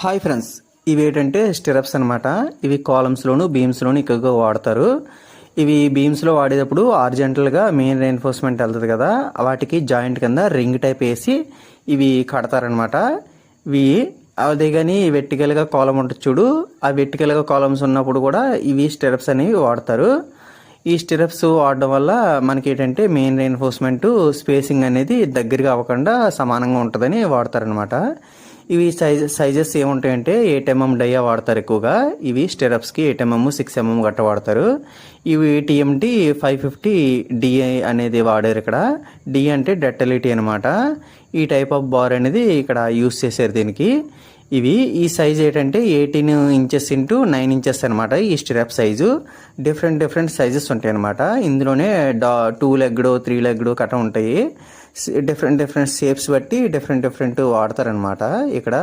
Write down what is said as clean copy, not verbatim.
Hi friends, ఇవి ఏంటంటే stirrups అనమాట. ఇవి కాలమ్స్లోను బీమ్స్లోను ఎక్కువగా వాడతారు. ఇవి బీమ్స్లో వాడేటప్పుడు ఆర్జెంటల్గా మెయిన్ రెయిన్ఫోర్స్మెంట్ వెళ్తుంది కదా, వాటికి జాయింట్ కింద రింగ్ టైప్ వేసి ఇవి కడతారనమాట. ఇవి అదే కానీ వెర్టికల్గా కాలమ్ ఉంటుంది చూడు, ఆ వెర్టికల్గా కాలమ్స్ ఉన్నప్పుడు కూడా ఇవి స్టిరప్స్ అనేవి వాడతారు. ఈ స్టిరప్స్ వాడడం వల్ల మనకి ఏంటంటే మెయిన్ రెయిన్ఫోర్స్మెంట్ స్పేసింగ్ అనేది దగ్గరగా అవ్వకుండా సమానంగా ఉంటుందని వాడతారనమాట. ఇవి సైజెస్ ఏముంటాయంటే 8mm డయ్యా వాడతారు ఎక్కువగా. ఇవి స్టిరప్స్కి 8mm 6mm గట్ట వాడతారు. ఇవి TMT 550 DI అనేది వాడారు ఇక్కడ. డి అంటే డక్టిలిటీ అనమాట. ఈ టైప్ ఆఫ్ బార్ అనేది ఇక్కడ యూస్ చేశారు దీనికి. ఈ సైజ్ ఏంటంటే 18 ఇంచెస్ ఇంటూ 9 ఇంచెస్ అనమాట. ఈ స్టిరప్ సైజు డిఫరెంట్ సైజెస్ ఉంటాయి అనమాట. ఇందులోనే 2 లెగ్డ్ 3 లెగ్డ్ కట్ట ఉంటాయి. డిఫరెంట్ షేప్స్ బట్టి డిఫరెంట్ వాడతారనమాట ఇక్కడ.